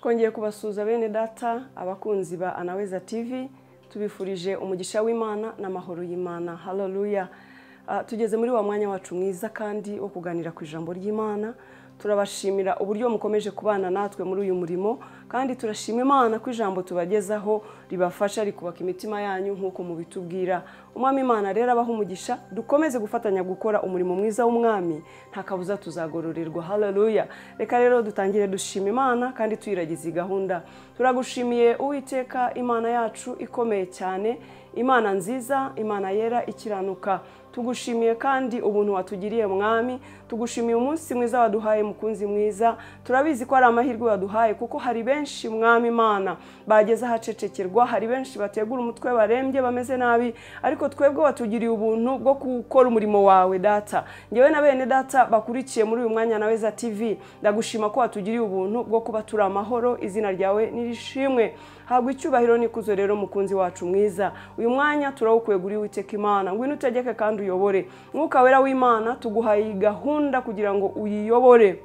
twongeye kubasuza bene data abakunzi ba Anaweza TV, tubifurije umugisha w'Imana n'amahoro y'Imana. Hallelujah. Tugeze muri wa mwanya wacu mwiza kandi wo kuganira ku ijambo ry'Imana. Turabashimira uburyo mukomeje kubana natwe muri uyu murimo, kandi turashima Imana ko ijambo tubagezaho ribafasha rikubaka imitima yanyu nkuko mubitubwira. Umwami Imana rero abaho umugisha, dukomeze gufatanya gukora umurimo mwiza w'umwami, nta kabuza tuzagororerwa. Hallelujah. Reka rero dutangire dushima Imana kandi tuyiragize gahunda. Turagushimiye Uwiteka Imana yacu ikomeye cyane, Imana nziza, Imana yera ikiranuka. Tugushimiye kandi ubuntu watugiriye mwami, tugushimiye umunsi mwiza waduhaye mukunzi mwiza. Turabizi ko ari amahirwe waduhaye kuko hari benshi mwami Imana bageze ahacecekerwa, hari benshi bategura umutwe barembye bameze nabi, ariko twebwe watugiriye ubuntu bwo gukora umurimo wawe data. Ngewe na bene data bakurikiye muri uyu mwanya Anaweza TV, ndagushima ko watugiriye ubuntu bwo kuba turi amahoro, izina ryawe nirishimwe. Hagwa icyubahiro n'ikuzo rero mukunzi wacu mwiza. Uyu mwanya turawukwegura Uwiteka Imana, ngwino utegeke kandi uyobore. Mwuka wera w'Imana tuguhaye gahunda kugira ngo uyiyobore,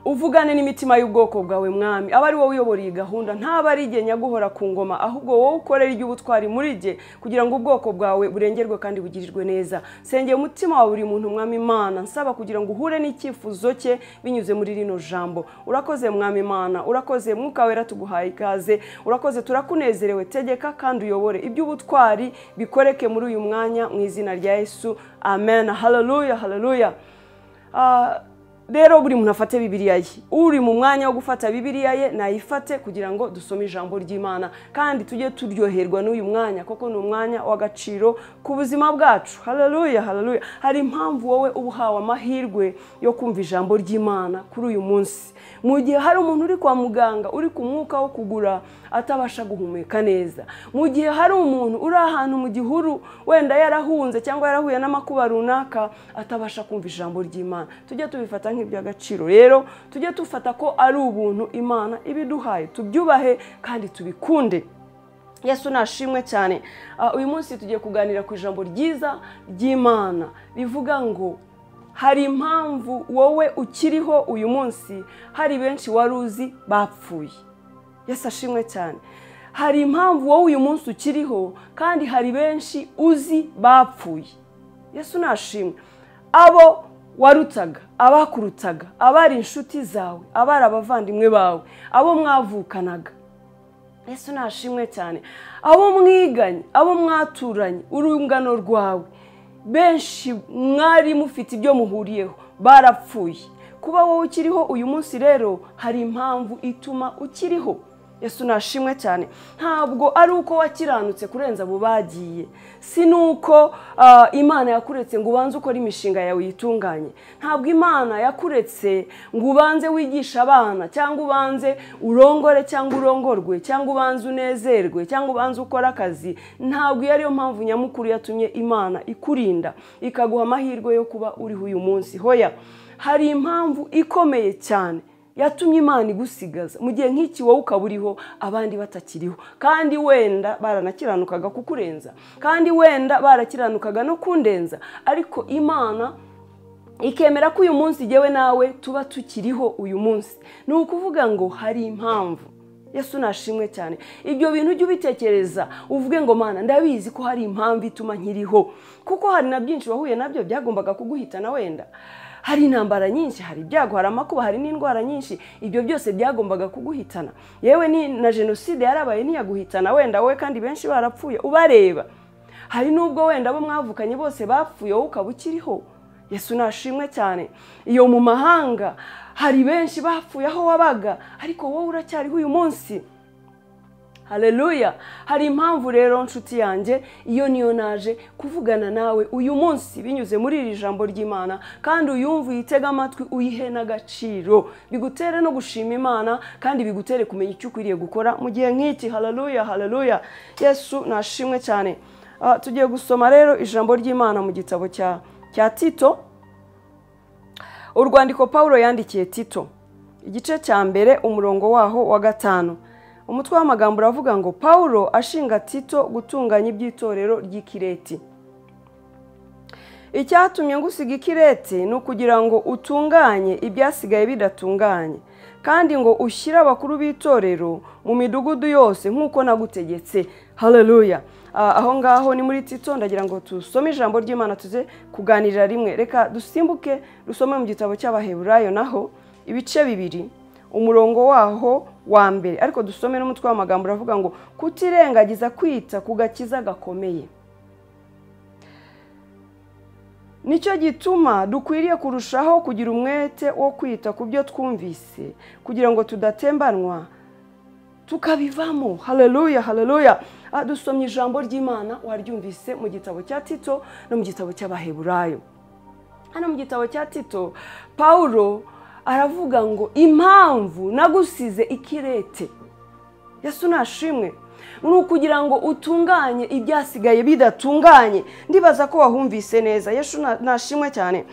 uvugane n'imitima y'ubwoko bwawe mwami. Abari wowe uyobora iyi gahunda, ntaba ari igenya guhora ku ngoma, ahubwo wowe ukorera iby'ubutwari muri je kugira ngo ubwoko bwawe burengerwe kandi bugirirwe neza. Sengeye umutima wa buri muntu mwami Imana, nsaba kugira ngo uhure n'icyifuzo cye binyuze muri rino jambo. Urakoze mwami Imana, urakoze Mwuka wera tuguhaye ikaze, urakoze turakunezerewe, tegeka kandi uyobore iby'ubutwari bikoreke muri uyu mwanya mu izina rya Yesu. Amen. Hallelujah. Hallelujah. Rero buri muntu afate Bibiliya ye. Uri mu mwanya wo gufata Bibiliya ye nayifate kugira ngo dusome ijambo ry'Imana kandi tujye turyoherwa n'uyu mwanya, koko ni umwanya w'agaciro ku buzima bwacu. Hallelujah. Hallelujah. Hari impamvu wowe ubuhawe amahirwe yo kumva ijambo ry'Imana kuri uyu munsi. Mu gihe hari umuntu uri kwa muganga, uri ku mwuka wo kugura atabasha guhumeka neza, mu gihe hari umuntu uri ahantu mu gihuru wenda yarahunze cyangwa yarahuye n'amakuba runaka atabasha kumva ijambo ry'Imana, tujye tubifata nk'iby'agaciro. Rero tujye tufata ko ari ubuntu Imana ibiduhaye, tubyubahe kandi tubikunde. Yesu nashimwe cyane. Uyu munsi tugiye kuganira ku ijambo ryiza ry'Imana rivuga ngo hari impamvu wowe ukiriho uyu munsi, hari benshi waruzi bapfuye. Yesu ashimwe cyane. Hari impamvu wowe uyu munsi ukiriho kandi hari benshi uzi bapfuye. Yesu nashimwe. Abo warutaga, abakurutaga, abari inshuti zawe, abari abavandimwe bawe, abo mwavukanaga. Yesu nashimwe cyane. Abo mwiganye, abo mwaturanye, urungano rwawe, benshi mwari mufite ibyo muhuriyeho barapfuye. Kuba wowe ukiriho uyu munsi rero hari impamvu ituma ukiriho. Yesu nashimwe cyane. Ntabwo ari uko wakiranutse kurenza abo bagiye, si nuko Imana yakuretse ngo ubanze ukora imishinga yawe yitunganye. Ntabwo Imana yakuretse ngo ubanze wigisha abana, cyangwa ubanze urongore cyangwa urongorwe, cyangwa ubanze unezerwe, cyangwa ubanze ukora akazi. Ntabwo iyo ariyo mpamvu nyamukuru yatumye Imana ikurinda ikaguha amahirwe yo kuba uriho uyu munsi. Hoya, hari impamvu ikomeye cyane yatumye Imana igusigaza mu gihe nk'iki wowe ukaburiho abandi batakiriho, kandi wenda baranakiranukaga kukurenza, kandi wenda barakiranukaga no kundenza, ariko Imana ikemera ko uyu munsi jyewe nawe tuba tukiriho uyu munsi. Ni ukuvuga ngo hari impamvu. Yesu nashimwe cyane. Ibyo bintu ujye ubitekereza, uvuge ngo Mana ndabizi ko hari impamvu ituma nkiriho, kuko hari na byinshi wahuye nabyo byagombaga kuguhitana. Wenda hari intambara nyinshi, hari ibyago, hari amakuba, hari n'indwara nyinshi. Ibyo byose byagombaga kuguhitana. Yewe ni na jenoside yarabaye ntiyaguhitana wenda wowe, kandi benshi barapfuye ubareba. Hari nubwo wenda abo mwavukanye bose bapfuye wowe ukaba ukiriho. Yesu nashimwe cyane. Iyo mu mahanga hari benshi bapfuye aho wabaga, ariko wowe uracyariho uyu munsi. Hallelujah. Hari impamvu rero nshuti yanjye, iyo niyo naje kuvugana nawe uyu munsi binyuze muri iri jambo ry'Imana, kandi uyumve, uyitega amatwi, uyihe n'agaciro, bigutere no gushima Imana kandi bigutere kumenya icyo ukwiriye gukora mu gihe nk'iki. Hallelujah. Hallelujah. Yesu nashimwe cyane. Tugiye gusoma rero ijambo ry'Imana mu gitabo cya Tito, urwandiko Paulo yandikiye Tito, igice cya mbere umurongo waho wa 5. Umutwe w'amagambo uravuga ngo Paulo ashinga Tito gutunganya iby'itorero ry'Ikireti. Icyatumye ngusiga Ikireti ni ukugira ngo utunganye ibyasigaye bidatunganye, kandi ngo ushyire abakuru b'itorero mu midugudu yose nk'uko nagutegetse. Haleluya. Aho ngaho ni muri Tito, ndagira ngo tusome ijambo ry'Imana tuze kuganirira rimwe. Reka dusimbuke dusome mu gitabo cy'Abaheburayo naho ibice 2 umurongo waho wa mbere, ariko dusome n'umutwe w'amagambo uravuga ngo kutirengagiza kwita ku gakiza gakomeye. Nicyo gituma dukwiriye kurushaho kugira umwete wo kwita ku byo twumvise kugira ngo tudatembanwa tukabivamo. Haleluya, haleluya. Dusomye ijambo ry'Imana waryumvise mu gitabo cya Tito no mu gitabo cy'Abaheburayo. Hano mu gitabo cya Tito Paulo aravuga ngo impamvu nagusize i Kirete, Yesu nashimwe, ni ukugira ngo utunganye ibyasigaye bidatunganye. Ndibaza ko wahumvise neza. Yesu nashimwe cyane.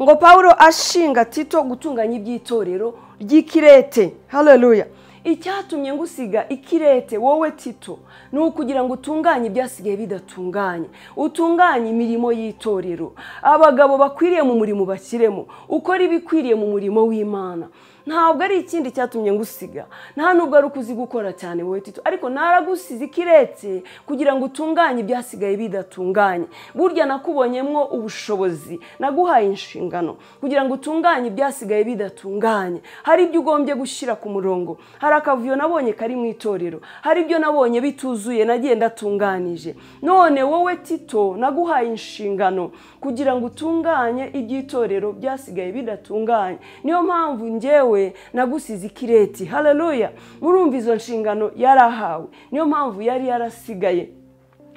Ngo Paulo ashinga Tito gutunganya iby'itorero ry'i Kirete. Haleluya. Icyatumye ngusiga i Kirete wowe Tito ni ukugira ngo utunganye ibyasigaye bidatunganye, utunganye imirimo y'itorero. Abagabo bakwiriye mu murimo bashyiremo, ukora ibikwiriye mu murimo w'Imana. Ntabwo ari ikindi cyatumye ngusiga, nta nubwo ari ukuzi gukora cyane wowe Tito, ariko naragusize i Kirete kugira ngo utunganye ibyasigaye bidatunganye. Burya nakubonyemwo ubushobozi, naguhaye inshingano kugira ngo utunganye ibyasigaye bidatunganye. Hari ibyo ugombye gushyira ku murongo, hari akavuyo nabonye kari mu itorero, hari ibyo nabonye bituzuye nagiye ndatunganije. None wowe Tito naguhaye inshingano kugira ngo utunganye iby'itorero byasigaye bidatunganye. Niyo mpamvu njyewe nagusize i Kirete. Haleluya. Murumva izo nshingano yarahawe, niyo mpamvu yari yarasigaye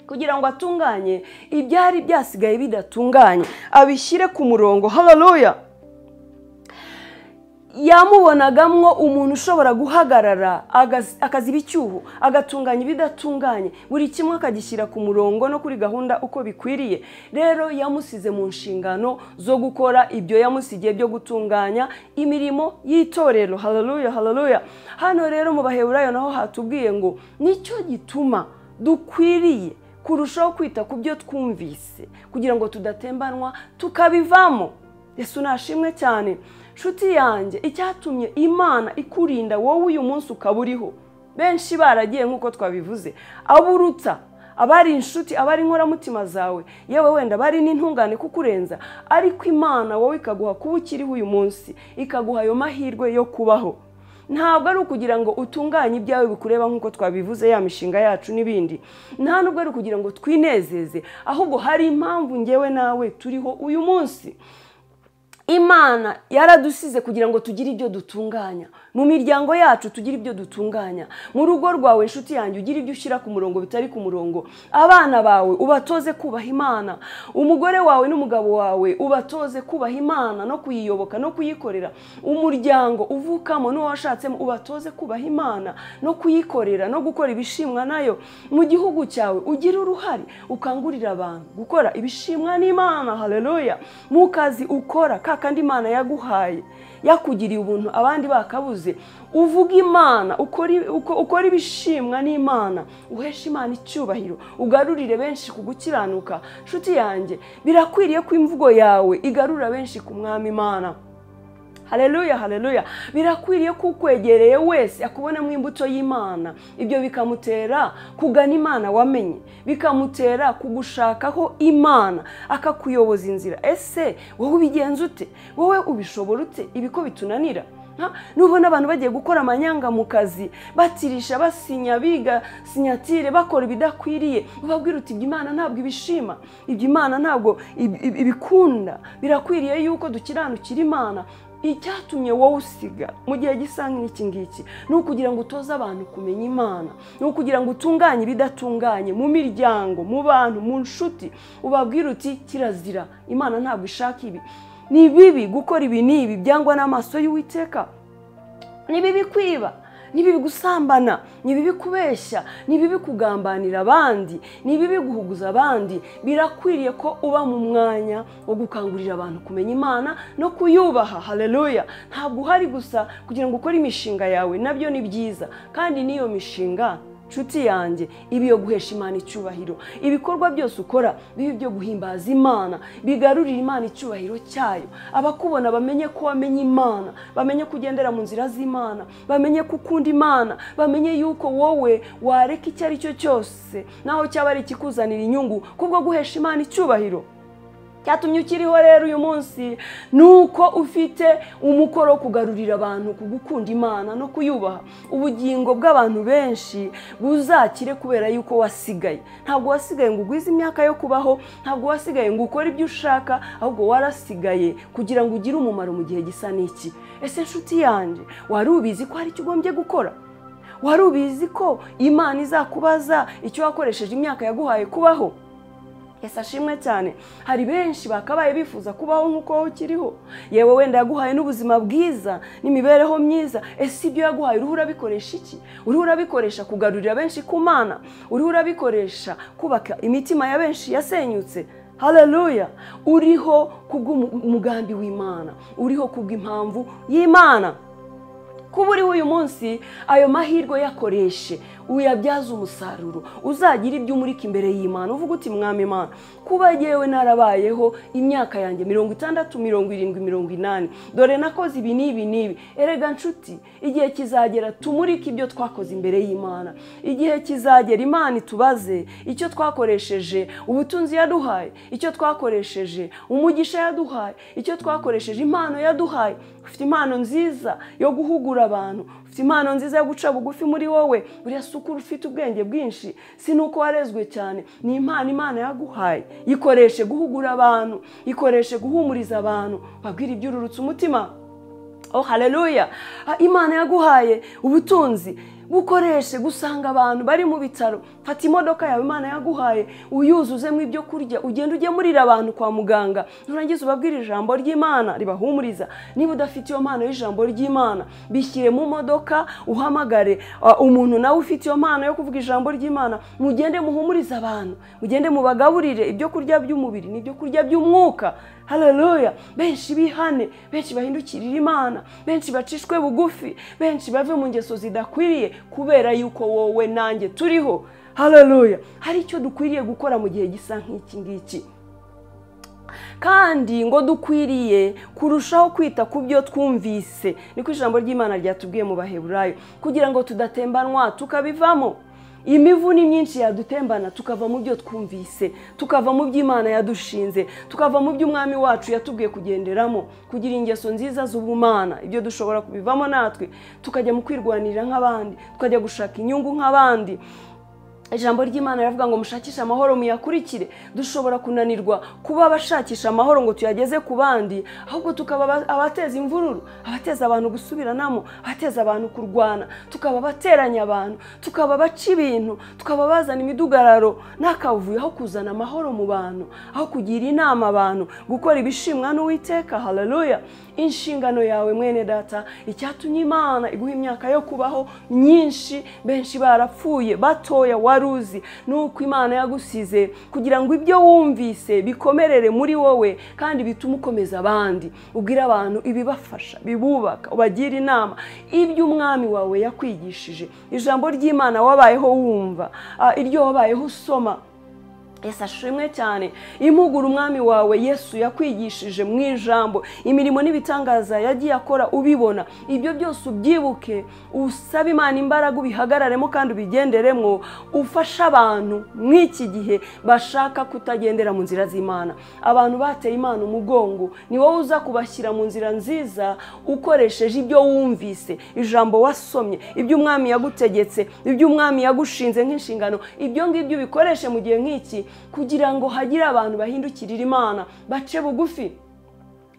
kugira ngo atunganye ibyari byasigaye bidatunganye, abishyire ku murongo. Haleluya. Yamubonagamwo umuntu ushobora guhagarara akaziba icyuho, agatunganya ibidatunganye, buri kimwe akagishyira ku murongo no kuri gahunda uko bikwiriye. Rero yamusize mu nshingano zo gukora ibyo yamusigiye byo gutunganya imirimo y'itorero. Haleluya, haleluya. Hano rero mu Baheburayo naho hatubwiye ngo nicyo gituma dukwiriye kurushaho kwita ku byo twumvise kugira ngo tudatembanwa tukabivamo. Yesu nashimwe cyane. Nshuti yanjye, icyatumye Imana ikurinda wowe uyu munsi ukaba uriho, benshi baragiye nk'uko twabivuze, aburuta, abari inshuti, abari inkoramutima zawe, yewe wenda bari n'intungane kukurenza, ariko Imana wowe ikaguha kuba ukiriho uyu munsi, ikaguha ayo mahirwe yo kubaho. Ntabwo ari ukugira ngo utunganye ibyawe bikureba nk'uko twabivuze, ya mishinga yacu n'ibindi. Nta nubwo ari ukugira ngo twinezeze, ahubwo hari impamvu njyewe nawe turiho uyu munsi. Imana yaradusize kugira ngo tugire ibyo dutunganya, mu miryango yacu tugire ibyo dutunganya, mu rugo rwawe inshuti yanjye ugire ibyo ushyira ku murongo bitari ku murongo, abana bawe ubatoze kubaha Imana, umugore wawe n'umugabo wawe ubatoze kubaha Imana no kuyiyoboka no kuyikorera, umuryango uvukamo n'uwo washatsemo ubatoze kubaha Imana no kuyikorera no gukora ibishimwa nayo. Mu gihugu cyawe ugira uruhare, ukangurira abantu gukora ibishimwa n'Imana. Haleluya. Mu kazi ukora kandi Imana yaguhaye, yakugiriye ubuntu abandi bakabuze, uvuga Imana, ukora ibishimwa n'Imana, uhesha Imana icyubahiro, ugarurire benshi ku gukiranuka. Nshuti yanjye, birakwiriye ko imvugo yawe igarura benshi ku Mwami Imana. Haleluya, haleluya. Birakwiriye ko ukwegereye wese akubonamo imbuto y'Imana. Ibyo bikamutera kugana Imana wamenye, bikamutera kugushakaho Imana, akakuyoboza inzira. Ese wowe ubigenza ute? Wowe ubishobora ute? Ibiko bitunanira. Nubona abantu bagiye gukora amanyanga mu kazi, batirisha, basinya, biga sinyatire, bakora ibidakwiriye, ubabwira uti Imana ntabwo ibishima, ibyo Imana ntabwo ibikunda. Birakwiriye yuko dukiranukira Imana. Icyatumye wowe usiga mu gihe gisa nk'iki ngiki ni ukugira ngo utoze abantu kumenya Imana, ni ukugira ngo utunganye ibidatunganye mu miryango, mu bantu, mu nshuti, ubabwira uti kirazira, Imana ntabwo ishaka ibi, ni bibi gukora ibi n'ibi byangwa n'amaso y'Uwiteka, ni bibi kwiba, ni bibi gusambana, ni bibi kubeshya, ni bibi kugambanira abandi, ni bibi guhuguza abandi. Birakwiriye ko uba mu mwanya wo gukangurira abantu kumenya Imana no kuyubaha. Haleluya. Ntabwo uhari gusa kugira ngo ukore imishinga yawe, nabyo ni byiza, kandi niyo mishinga nshuti yanjye, ibi yo guhesha Imana icyubahiro. Ibikorwa byose ukora bibe byo guhimbaza Imana, bigarurira Imana icyubahiro cyayo. Abakubona bamenye ko wamenye Imana, bamenye kugendera mu nzira z'Imana, bamenye kukunda Imana, bamenye yuko wowe wareka icyo ari cyo cyose naho cyaba ari ikikuzanira inyungu kubwo guhesha Imana icyubahiro. Cyatumye ukiriho rero uyu munsi nuko ufite umukoro wo kugarurira abantu kugukunda Imana no kuyubaha. Ubugingo bw'abantu benshi buzakire kubera yuko wasigaye. Ntabwo wasigaye ngo ugwize imyaka yo kubaho, ntabwo wasigaye ngo ukore ibyo ushaka, ahubwo warasigaye kugira ngo ugire umumaro mu gihe gisa n'iki. Ese nshuti yanjye, wari ubizi ko hari icyo ugombye gukora? Wari ubizi ko Imana izakubaza icyo wakoresheje imyaka yaguhaye kubaho? Yesu ashimwe cyane. Hari benshi bakabaye bifuza kubaho nk'uko wowe ukiriho. Yewe wenda yaguhaye n'ubuzima bwiza n'imibereho myiza. Ese ibyo yaguhaye uriho urabikoresha iki? Uriho urabikoresha kugarurira benshi ku Mana? Uriho urabikoresha kubaka imitima ya benshi yasenyutse? Haleluya! Uriho kubw'umugambi w'Imana, uriho kubw'impamvu y'Imana. Kuba uriho uyu munsi, ayo mahirwe yakoreshe, uyabyaza umusaruro, uzagira ibyo umurika imbere y'Imana. Uvuga uti Mwami Imana, kuba yewe narabayeho imyaka yanjye 60, 70, 80, dore nakoze ibi n'ibi. Erega nshuti, igihe kizagera tumurike ibyo twakoze imbere y'Imana. Igihe kizagera Imana itubaze icyo twakoresheje ubutunzi yaduhaye, icyo twakoresheje umugisha yaduhaye, icyo twakoresheje impano yaduhaye. Ufite impano nziza yo guhugura abantu, ufite impano nziza yo guca bugufi muri wowe. Uriya sukuru ufite ubwenge bwinshi, si nuko warezwe cyane, ni impano Imana yaguhaye. Ikoreshe guhugura abantu, ikoreshe guhumuriza abantu, babwira ibyururutse umutima. Oh haleluya! Imana yaguhaye ubutunzi, bukoreshe gusanga abantu bari mu bitaro. Fata imodoka yawe Imana yaguhaye, uyuzuzemo ibyo kurya, ugenda ugemurira abantu kwa muganga. Nurangiza ubabwira ijambo ry'Imana ribahumuriza. Niba udafite iyo mpano y'ijambo ry'Imana, bishyire mu modoka, uhamagare umuntu nawe ufite iyo mpano yo kuvuga ijambo ry'Imana, mugende muhumuriza abantu, mugende mubagaburire ibyo kurya by'umubiri n'ibyo kurya by'umwuka. Haleluya! Benshi bihane, benshi bahindukirira Imana, benshi bacishwe bugufi, benshi bave mu ngeso zidakwiriye kubera yuko wowe nanjye turiho. Haleluya! Hari icyo dukwiriye gukora mu gihe gisa nk'iki ngiki. Kandi ngo dukwiriye kurushaho kwita ku byo twumvise. Niko ijambo ry'Imana ryatubwiye mu Baheburayo, kugira ngo tudatembanwa tukabivamo. Imivu ni myinshi yadutembana tukava mu byo twumvise, tukava mu by'Imana yadushinze, tukava mu by'Umwami wacu yatubwiye kugenderamo, kugira ingeso nziza z'ubumana. Ibyo dushobora kubivamo natwe tukajya mu kwirwanirira nk'abandi, tukajya gushaka inyungu nk'abandi. Ijambo ry'Imana riravuga ngo mushakishe amahoro muyakurikire. Dushobora kunanirwa kuba abashakisha amahoro ngo tuyageze ku bandi, ahubwo tukaba abateza imvururu, abateza abantu gusubiranamo, abateza abantu kurwana, tukaba bateranya abantu, tukaba baca ibintu, tukaba bazana imidugararo n'akavuyo, aho kuzana amahoro mu bantu, aho kugira inama abantu gukora ibishimwa n'Uwiteka. Haleluya! Inshingano yawe mwene data, icyatumye Imana iguha imyaka yo kubaho myinshi, benshi barapfuye batoya waruzi, nuko Imana yagusize kugira ngo ibyo wumvise bikomerere muri wowe kandi bitume ukomeza abandi, ubwira abantu ibibafasha, bibubaka, ubagira inama, ibyo Umwami wawe yakwigishije. Ijambo ry'Imana wabayeho wumva, iryo wabayeho usoma. Yesu ashimwe cyane. Impugura Umwami wawe Yesu yakwigishije mu ijambo, imirimo n'ibitangaza yagiye akora ubibona. Ibyo byose ubyibuke, usaba Imana imbaraga, ubihagararemo kandi ubigenderemo, ufasha abantu mw'iki gihe bashaka kutagendera mu nzira z'Imana. Abantu bateye Imana umugongo, ni wowe uza kubashyira mu nzira nziza ukoresheje ibyo wumvise, ijambo wasomye, ibyo Umwami yagutegetse, ibyo Umwami yagushinze nk'inshingano. Ibyo ngibyo ubikoreshe mu gihe nk'iki kugira ngo hagire abantu bahindukirira Imana, bace bugufi.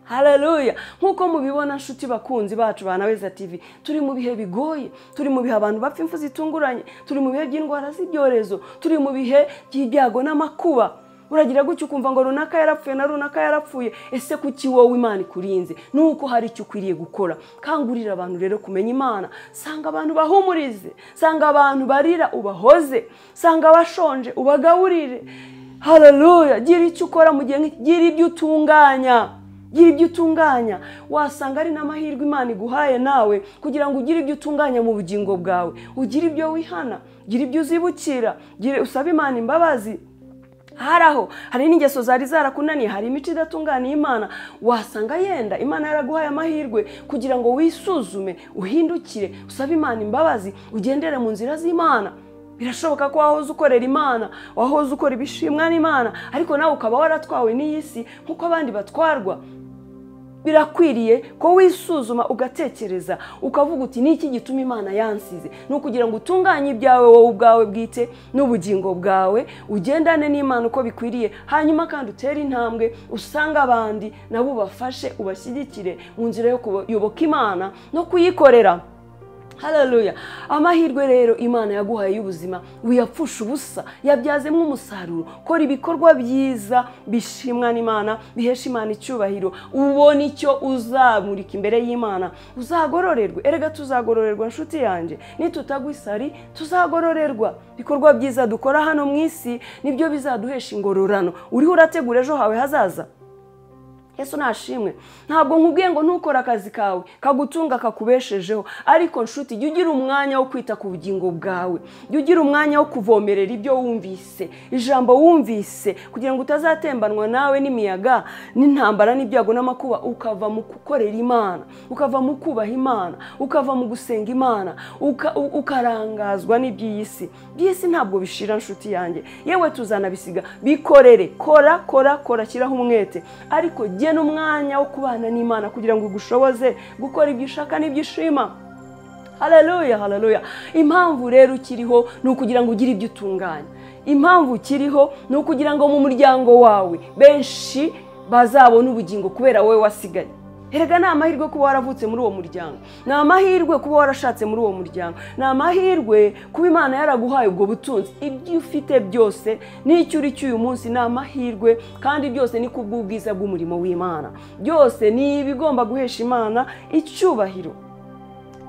Haleluya! Nkuko mubibona nshuti bakunzi bacu ba Naweza TV, turi mu bihe bigoye, turi mu bihe abantu bapfa impfu zitunguranye, turi mu bihe by'indwara z'ibyorezo, turi mu bihe by'ibyago n'amakuba. Uragira gutyo ukumva ngo runaka yarapfuye na runaka yarapfuye. Ese kuki wowe Imana ikurinze? Nuko hari icyo ukwiriye gukora. Kangurira abantu rero kumenya Imana. Sanga abantu bahumurize, sanga abantu barira ubahoze, sanga abashonje ubagaburire. Haleluya! Gira icyo ukora mu gihe, gira ibyo utunganya. gira ibyo utunganya. Wasanga ari n'amahirwe Imana iguhaye nawe kugira ngo ugire ibyo utunganya mu bugingo bwawe, ugire ibyo wihana, gira ibyo uzibukira, usabe Imana imbabazi. Hari n'ingeso zari zarakunaniye, hari imico idatunganiye Imana, wasanga yenda Imana yaraguhaye amahirwe kugira ngo wisuzume, uhindukire, usabe Imana imbabazi, ugendere mu nzira z'Imana. Birashoboka ko wahoze ukorera Imana, wahoze ukora ibishimwa n'Imana, ariko nawe ukaba waratwawe n'iyi si nk'uko abandi batwarwa. Birakwiriye ko wisuzuma ugatekereza, ukavuga uti niki gituma Imana yansize? Ni ukugira ngo utunganye ibyawe wowe ubwawe bwite n'ubugingo bwawe, ugendane n'Imana uko bikwiriye, hanyuma kandi utere intambwe, usanga abandi nabo ubafashe, ubashyigikire mu nzira yo kuyoboka Imana no kuyikorera. Haleluya. Amahirwe rero Imana yaguhaye y'ubuzima wiyapfusha ubusa, yabyazemo umusaruro. Kora ibikorwa byiza bishimwa n'Imana, bihesha Imana icyubahiro, ubone icyo uzamurika imbere y'Imana, uzagororerwe. Erega tuzagororerwa nshuti yanjye, nitutagwa isari tuzagororerwa. Ibikorwa byiza dukora hano mu isi nibyo bizaduhesha ingororano. Uriho urategura ejo hawe hazaza? Yesu nashimwe. Ntabwo nkubwiye ngo ntukore akazi kawe kagutunga kakubeshejeho, ariko nshuti jya ugira umwanya wo kwita ku bugingo bwawe, jya ugira umwanya wo kuvomerera ibyo wumvise, ijambo wumvise, kugira ngo utazatembanwa nawe n'imiyaga n'intambara n'ibyago n'amakuba, ukava mu gukorera Imana, ukava mu kubaha Imana, ukava mu gusenga Imana, ukarangazwa n'iby'iyi si. By'isi ntabwo bishira nshuti yanjye, yewe tuzanabisiga. Bikorere, kora, shyiraho umwete, ariko n'umwanya wo kubana n'Imana kugira ngo igushoboze gukora ibyo ushaka n'ibyo ushima. Haleluya, haleluya. Impamvu rero ukiriho ni ukugira ngo ugire ibyo utunganya. Impamvu ukiriho ni ukugira ngo mu muryango wawe benshi bazabona ubugingo kubera wowe wasigaye. Erega ni amahirwe kuba waravutse muri uwo muryango, ni amahirwe kuba warashatse muri uwo muryango, ni amahirwe kuba Imana yaraguhaye ubwo butunzi. Ibyo ufite byose n'icyo uri cy'uyu munsi ni amahirwe, kandi byose ni kubw'ubwiza bw'umurimo w'Imana. Byose ni ibigomba guhesha Imana icyubahiro.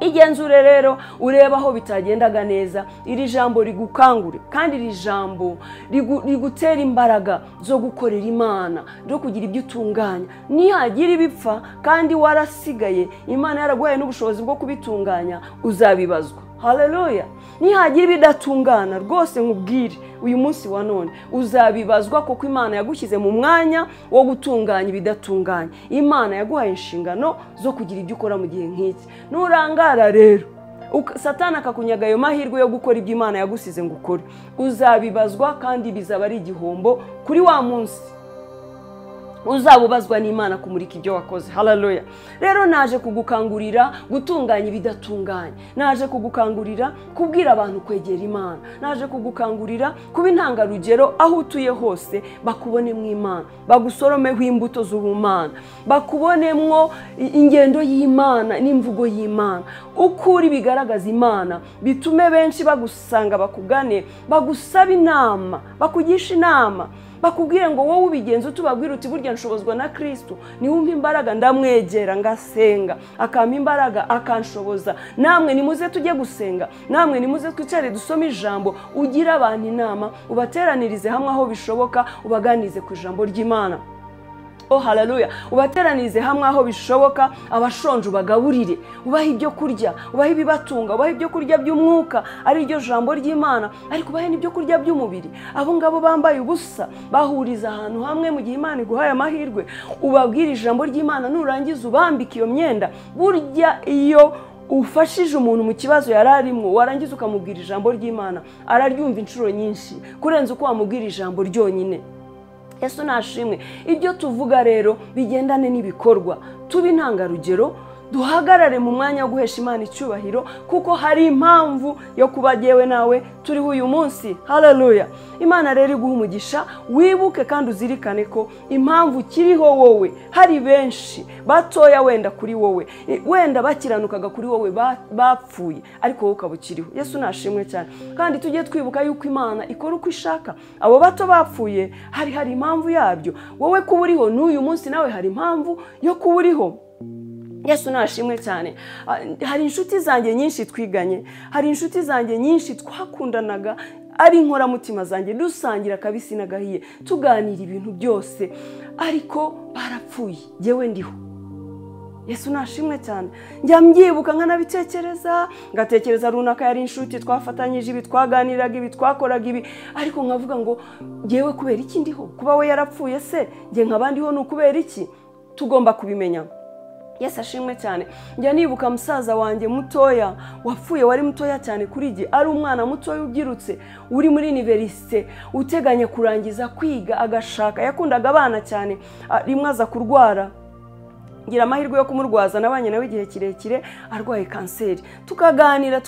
Igenzure rero ureba aho bitagendaga neza, iri jambo rigukangure, kandi iri jambo rigutera imbaraga zo gukorera Imana, zo kugira ibyo utunganya. Nihagira ibipfa kandi warasigaye, Imana yaraguhaye n'ubushobozi bwo kubitunganya, uzabibazwa. Haleluya. Nihagira ibidatungana rwose nkubwire uyu munsi wa none, uzabibazwa kuko Imana yagushyize mu mwanya wo gutunganya ibidatunganya. Imana yaguhaye inshingano zo kugira ibyo ukora mu gihe nk'iki. Nurangara rero Satani akakunyaga ayo mahirwe yo gukora ibyo Imana yagusize ngo ukore, uzabibazwa, kandi bizaba ari igihombo kuri wa munsi. Uzabubazwa n'Imana kumurika ibyo wakoze. Haleluya. Rero naje kugukangurira gutunganya ibidatunganye, naje kugukangurira kubwira abantu kwegera Imana, naje kugukangurira kuba intangarugero aho utuye hose, bakubonemwo Imana, bagusoromeho imbuto z'ubumana, bakubonemwo ingendo y'Imana n'imvugo y'Imana. Ukuri bigaragaza Imana, bitume benshi bagusanga, bakugane, bagusaba inama, bakugisha inama, bakubwire ngo wowe ubigenza utubabwira uti burya nshobozwa na Kristo, ni wumva imbaraga ndamwegera ngasenga, akampa imbaraga akanshoboza. Namwe nimuze tujye gusenga, namwe nimuze twicare dusome ijambo, ugira abantu inama, ubateranirize hamwe aho bishoboka, ubaganize ku ijambo ry'Imana. Oh haleluya. Ubateranize hamwe aho bishoboka, abashonje ubagaburire, ubaha ibyo kurya, ubaha ibibatunga, ubaha ibyo kurya by'umwuka ari ryo jambo ry'Imana, ariko ubahe n'ibyo kurya by'umubiri. Abo ngabo bambaye ubusa bahuriza ahantu hamwe mu gihe Imana iguhaye amahirwe, ubabwira ijambo ry'Imana, nurangiza ubambika iyo myenda. Burya iyo ufashije umuntu mu kibazo yararimo, warangiza ukamubwira ijambo ry'Imana, araryumva inshuro nyinshi kurenza uko wamubwira ijambo ryonyine. Yesu nashimwe. Ibyo tuvuga rero bigendane n'ibikorwa, tube intangarugero, duhagarare mu mwanya wo guhesha Imana icyubahiro, kuko hari impamvu yo kuba jyewe nawe turiho uyu munsi. Haleluya. Imana rero iguha umugisha, wibuke kandi uzirikane ko impamvu kiriho wowe, hari benshi batoya wenda kuri wowe, wenda bakiranukaga kuri wowe bapfuye, ariko wowe ukaba ukiriho. Yesu nashimwe cyane. Kandi tujye twibuka yuko Imana ikora uko ishaka. Abo bato bapfuye hari impamvu yabyo. Wowe kuba uriho n'uyu munsi nawe hari impamvu yo kuba uriho. Yesu nashimwe cyane. Hari inshuti zanjye nyinshi twiganye, hari inshuti zanjye nyinshi twakundanaga, ari inkoramutima zanjye, dusangira akabisi n'agahiye, tuganira ibintu byose, ariko barapfuye, jyewe ndiho. Yesu nashimwe cyane. Njya mbyibuka nkanabitekereza, ngatekereza runaka yari inshuti, twafatanyije ibi, twaganiraga ibi, twakoraga ibi, ariko nkavuga ngo jyewe kubera iki ndiho? Kuba we yarapfuye se njye nkabandiho ni ukubera iki? Tugomba kubimenya. Yesu ashimwe cyane. Njya nibuka musaza wanjye mutoya wapfuye, wari mutoya cyane kuri jye, ari umwana mutoya ubyirutse, uri muri universite, uteganya kurangiza kwiga agashaka, yakundaga abana cyane, rimwe aza kurwara, ngira amahirwe yo kumurwaza nabanye nawe igihe kirekire, arwaye kanseri. Tukaganira,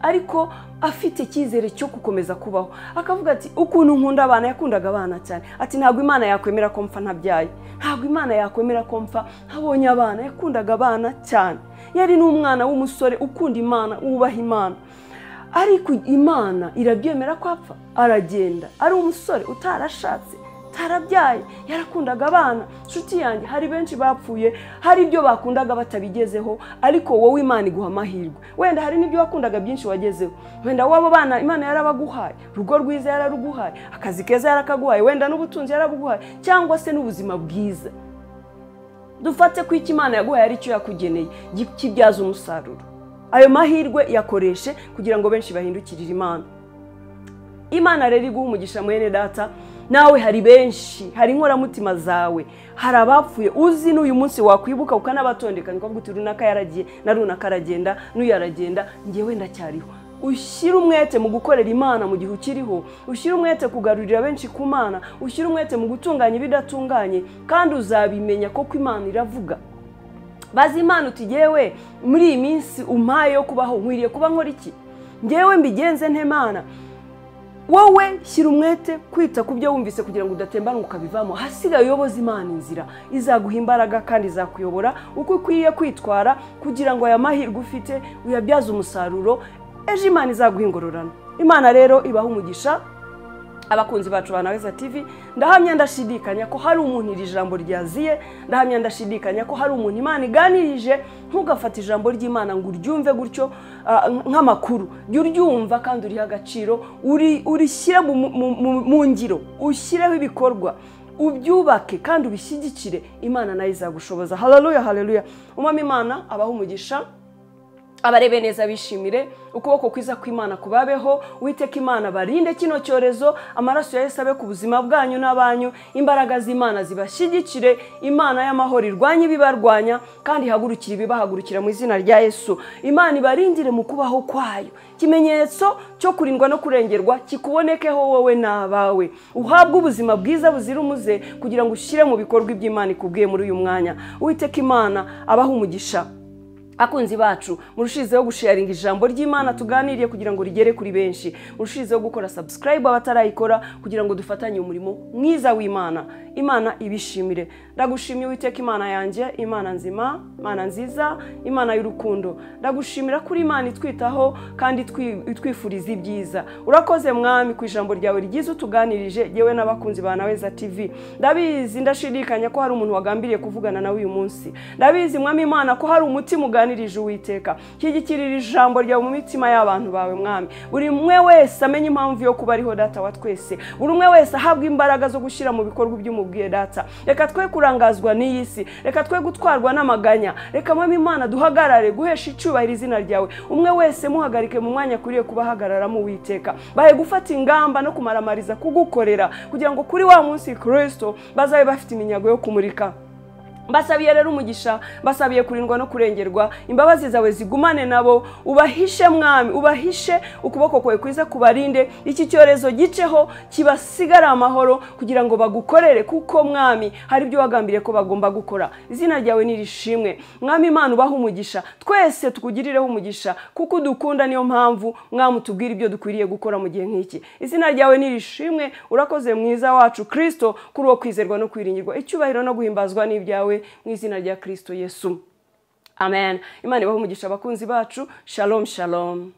ariko afite icyizere cyo gukomeza kubaho. Akavuga ati ukuntu nkunda abana, yakundaga abana cyane. Ati ntabwo Imana yakwemera ko mpfa ntabyaye, ntabwo Imana yakwemera ko mpfa ntabonye abana. Yakundaga abana cyane, yari n'umwana w'umusore ukunda Imana, wubaha Imana. Ariko Imana irabyemera ko apfa, aragenda. Ari umusore utarashatse, tarabyaye, yarakundaga abana. Nshuti yanjye, hari benshi bapfuye, hari ibyo bakundaga batabigezeho, ariko wowe Imana iguha amahirwe. Wenda hari n'ibyo wakundaga byinshi wagezeho, wenda wabo bana Imana yarabaguhaye, rugo rwiza yararuguhaye, akazi keza yarakaguhaye, wenda n'ubutunzi yarabuguhaye, cyangwa se n'ubuzima bwiza. Dufate ko iki Imana yaguhaye ari cyo yakugeneye, kibyaza umusaruro. Ayo mahirwe yakoreshe kugira ngo benshi bahindukirire Imana. Imana rero iguha umugisha mwene data. Nawe hari benshi, hari inkoramutima zawe, hari abapfuye uzi n'uyu munsi wakwibuka ukanabatondekanya ukavuga uti runaka yaragiye na runaka aragenda, n'uyu aragenda, njyewe ndacyariho. Ushyire umwete mu gukorera Imana mu gihe ukiriho, ushyire umwete kugarurira benshi ku Mana, ushyire umwete mu gutunganya ibidatunganye, kandi uzabimenya koko Imana iravuga. Bazi Imana uti jyewe muri iyi minsi umpaye yo kubaho nkwiriye kuba nkora iki? Njyewe mbigenze nte Mana? Wowe shyira umwete kwita ku byo wumvise kugira ngo udatembana ukabivamo. Hasigaye uyoboza Imana inzira, izaguha imbaraga kandi izakuyobora uko ukwiye kwitwara kugira ngo aya mahirwe ufite uyabyaze umusaruro. Ejo Imana izaguha ingororano. Imana rero ibaha umugisha. Abakunzi bacu ba Naweza TV, ndahamya ndashidikanya ko hari umuntu iri jambo ryaziye, ndahamya ndashidikanya ko hari umuntu Imana iganirije. Ntugafata ijambo ry'Imana ngo uryumve gutyo nk'amakuru. Jya uryumva kandi uriha agaciro, urishyire mu ngiro, ushyireho ibikorwa, ubyubake kandi ubishyigikire. Imana nayo izagushoboza. Haleluya, haleluya. Umwami Imana abaha umugisha, abarebe neza bishimire, ukuboko kwiza kw'Imana kubabeho. Uwiteka Imana barinde kino cyorezo, amaraso ya Yesu abe ku buzima bwanyu n'abanyu, imbaraga z'Imana zibashyigikire, Imana y'amahoro irwanye ibibarwanya kandi ihagurukire ibibahagurukira mu izina rya Yesu. Imana ibarindire mu kubaho kwayo, ikimenyetso cyo kurindwa no kurengerwa kikubonekeho wowe n'abawe. Uhabwe ubuzima bwiza buzira umuze kugira ngo ushyire mu bikorwa iby'Imana ikubwiye muri uyu mwanya. Uwiteka Imana abaha umugisha. Akunzi bacu, murushizeho gusharinga ijambo ry'Imana tuganiriye kugira ngo rigere kuri benshi. Murushizeho gukora subscribe abatarayikora kugira ngo dufatanye umurimo mwiza w'Imana. Imana ibishimire. Ndagushimiye Uwiteka Imana yanjye, Imana nzima, Imana nziza, Imana y'urukundo. Ndagushimira kuri Imana itwitaho kandi itwifuriza ibyiza. Urakoze Mwami ku ijambo ryawe ryiza utuganirije yewe n'abakunzi ba Naweza TV. Ndabizi ndashidikanya ko hari umuntu wagambiriye kuvugana nawe uyu munsi. Ndabizi Mwami Imana ko hari umutima uganirije Uwiteka. Shyigikirira ijambo ryawe mu mitima y'abantu bawe Mwami. Buri umwe wese amenye impamvu yo kuba ariho Data wa twese. Buri umwe wese ahabwa imbaraga zo gushyira mu bikorwa by'umubwiye Data. Reka twe kurangazwa n'iyi si, reka twe gutwarwa n'amaganya. Reka Mwami Imana duhagarare guhesha icyubahiro izina ryawe. Umwe wese muhagarike mu mwanya kuriye kubahagararamo Uwiteka. Bahe gufata ingamba no kumaramariza kugukorera kugira ngo kuri wa munsi Kristo bazabe bafite iminyago yo kumurika. Basabiye rero umugisha, basabiye kurindwa no kurengerwa, imbabazi zawe zigumane nabo, ubahishe Mwami, ubahishe, ukuboko kwawe kwiza kubarinde, iki cyorezo giceho kibasigara amahoro kugira ngo bagukorere, kuko Mwami hari ibyo wagambiriye ko bagomba gukora. Izina ryawe nirishimwe. Mwami Imana ubaha umugisha, twese tukugirireho umugisha kuko dukunda, niyo mpamvu Mwami utubwira ibyo dukwiriye gukora mu gihe nk'iki. Izina ryawe nirishimwe. Urakoze mwiza wacu Kristo, kuri uwo kwizerwa no kwiringirwa, icyubahiro no guhimbazwa n'ibyawe mu izina rya Kristo Yesu. Amen. Imana ibahe umugisha abakunzi bacu. Shalom, shalom.